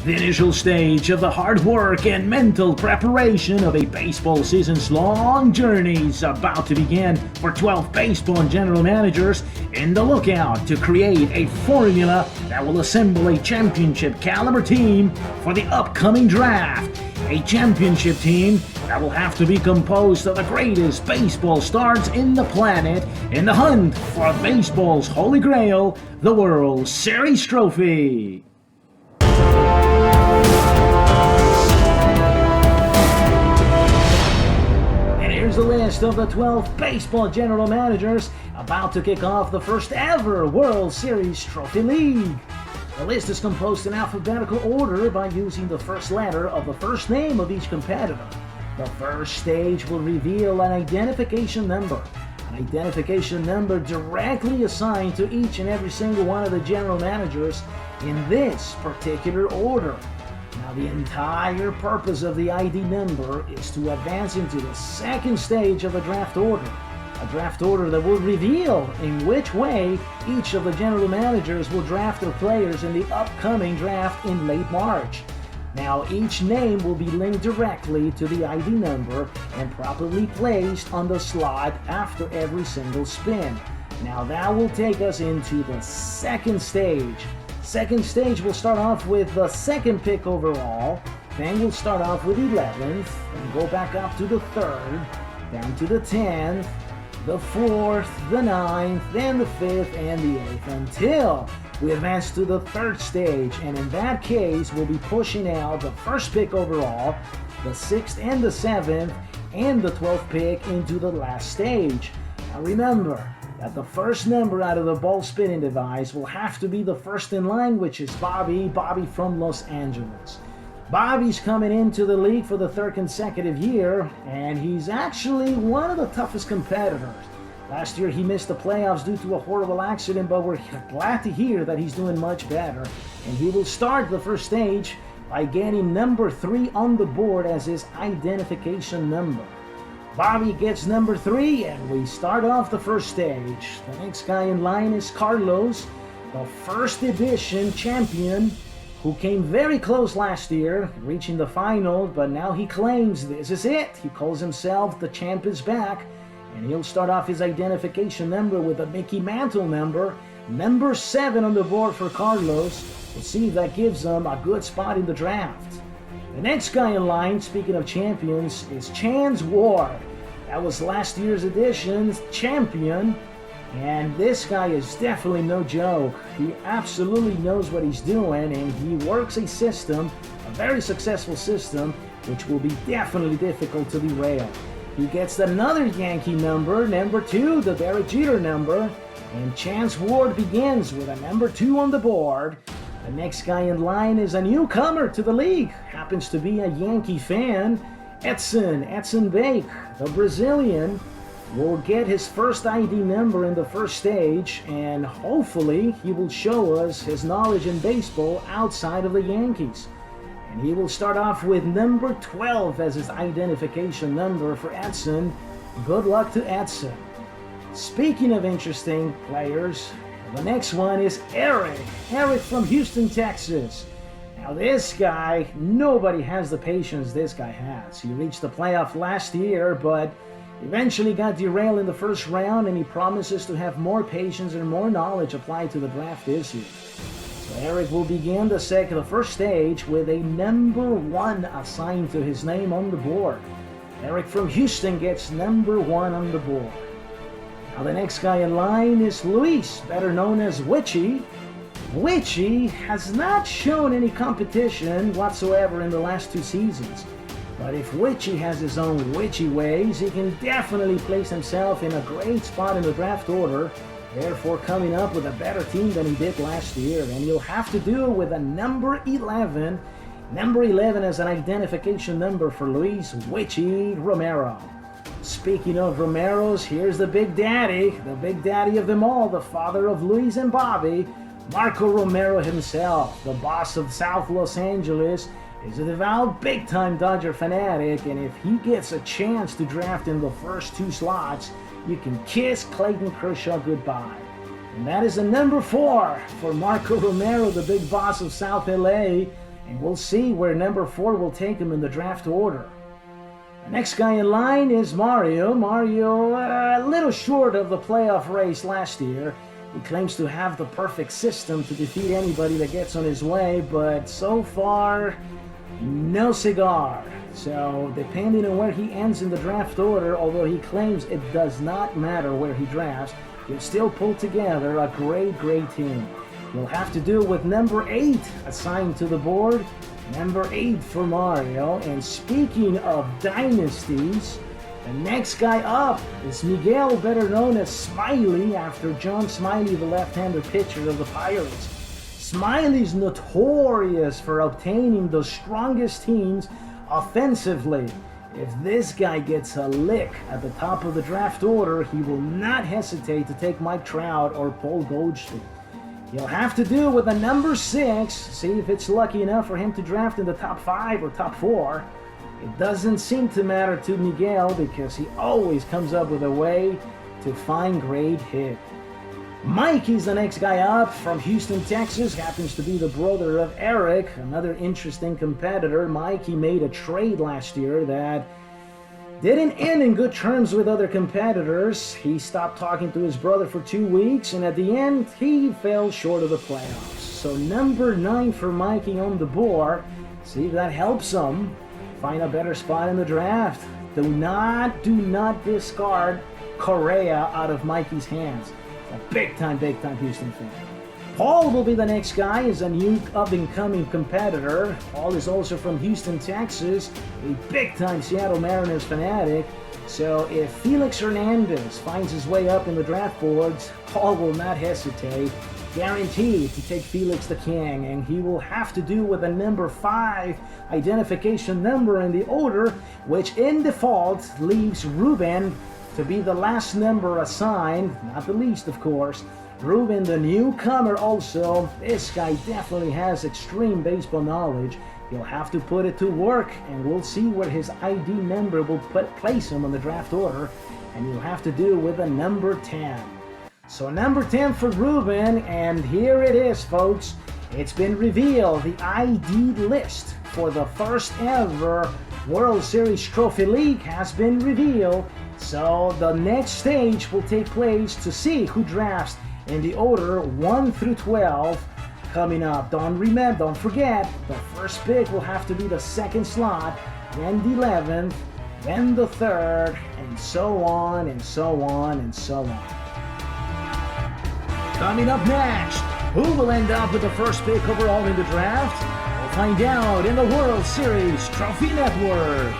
The initial stage of the hard work and mental preparation of a baseball season's long journey is about to begin for 12 baseball general managers in the lookout to create a formula that will assemble a championship caliber team for the upcoming draft. A championship team that will have to be composed of the greatest baseball stars in the planet in the hunt for baseball's holy grail, the World Series trophy. Here's the list of the 12 baseball general managers about to kick off the first ever World Series Trophy League. The list is composed in alphabetical order by using the first letter of the first name of each competitor. The first stage will reveal an identification number directly assigned to each and every single one of the general managers in this particular order. Now, the entire purpose of the ID number is to advance into the second stage of a draft order. A draft order that will reveal in which way each of the general managers will draft their players in the upcoming draft in late March. Now, each name will be linked directly to the ID number and properly placed on the slot after every single spin. Now, that will take us into the second stage. Second stage will start off with the second pick overall, then we'll start off with 11th, and go back up to the 3rd, down to the 10th, the 4th, the 9th, then the 5th, and the 8th, until we advance to the 3rd stage, and in that case, we'll be pushing out the first pick overall, the 6th and the 7th, and the 12th pick into the last stage. Now remember that the first number out of the ball spinning device will have to be the first in line, which is Bobby from Los Angeles. Bobby's coming into the league for the 3rd consecutive year, and he's actually one of the toughest competitors. Last year he missed the playoffs due to a horrible accident, but we're glad to hear that he's doing much better. And he will start the first stage by getting number 3 on the board as his identification number. Bobby gets number 3, and we start off the first stage. The next guy in line is Carlos, the first edition champion who came very close last year, reaching the final, but now he claims this is it. He calls himself the champ is back, and he'll start off his identification number with a Mickey Mantle number 7 on the board for Carlos. We'll see if that gives him a good spot in the draft. The next guy in line, speaking of champions, is Chance Ward. That was last year's edition's champion, and this guy is definitely no joke. He absolutely knows what he's doing, and he works a system, a very successful system, which will be definitely difficult to derail. He gets another Yankee number 2, the Derek Jeter number, and Chance Ward begins with a number 2 on the board. The next guy in line is a newcomer to the league, happens to be a Yankee fan. Edson Bake, the Brazilian, will get his first ID number in the first stage, and hopefully he will show us his knowledge in baseball outside of the Yankees. And he will start off with number 12 as his identification number for Edson. Good luck to Edson. Speaking of interesting players, the next one is Eric from Houston, Texas. Now this guy, nobody has the patience this guy has. He reached the playoff last year, but eventually got derailed in the first round, and he promises to have more patience and more knowledge applied to the draft this year. So Eric will begin the first stage with a number 1 assigned to his name on the board. Eric from Houston gets number 1 on the board. Now the next guy in line is Luis, better known as Witchy. Witchy has not shown any competition whatsoever in the last 2 seasons. But if Witchy has his own witchy ways, he can definitely place himself in a great spot in the draft order, therefore coming up with a better team than he did last year. And he'll have to do it with a number 11. Number 11 as an identification number for Luis Witchy Romero. Speaking of Romeros, here's the big daddy of them all, the father of Luis and Bobby, Marco Romero himself, the boss of South Los Angeles, is a devout big-time Dodger fanatic, and if he gets a chance to draft in the first 2 slots, you can kiss Clayton Kershaw goodbye. And that is a number 4 for Marco Romero, the big boss of South LA. And we'll see where number 4 will take him in the draft order. The next guy in line is Mario. Mario, a little short of the playoff race last year. He claims to have the perfect system to defeat anybody that gets on his way, but so far, no cigar. So, depending on where he ends in the draft order, although he claims it does not matter where he drafts, he'll still pull together a great team. He'll have to do with number 8 assigned to the board. Number 8 for Mario. And speaking of dynasties, the next guy up is Miguel, better known as Smiley, after John Smiley, the left-hander pitcher of the Pirates. Smiley's notorious for obtaining the strongest teams offensively. If this guy gets a lick at the top of the draft order, he will not hesitate to take Mike Trout or Paul Goldschmidt. He'll have to do with a number 6, see if it's lucky enough for him to draft in the top 5 or top 4. It doesn't seem to matter to Miguel because he always comes up with a way to find great hit. Mikey's the next guy up from Houston, Texas. Happens to be the brother of Eric, another interesting competitor. Mikey made a trade last year that didn't end in good terms with other competitors. He stopped talking to his brother for 2 weeks, and at the end, he fell short of the playoffs. So number 9 for Mikey on the board. See if that helps him find a better spot in the draft. Do not discard Correa out of Mikey's hands. A big time Houston fan. Paul will be the next guy, is a new up-and-coming competitor. Paul is also from Houston, Texas, a big-time Seattle Mariners fanatic. So if Felix Hernandez finds his way up in the draft boards, Paul will not hesitate. Guaranteed to take Felix the King, and he will have to do with a number 5 identification number in the order, which in default leaves Ruben to be the last number assigned, not the least of course. Ruben, the newcomer also. This guy definitely has extreme baseball knowledge. He'll have to put it to work, and we'll see where his ID number will place him on the draft order, and he'll have to do with a number 10. So number 10 for Ruben, and here it is, folks. It's been revealed. The ID list for the first ever World Series Trophy League has been revealed. So the next stage will take place to see who drafts in the order 1 through 12 coming up. Don't forget, the first pick will have to be the second slot, then the 11th, then the 3rd, and so on and so on and so on. Coming up next, who will end up with the first pick overall in the draft? We'll find out in the World Series Trophy Network.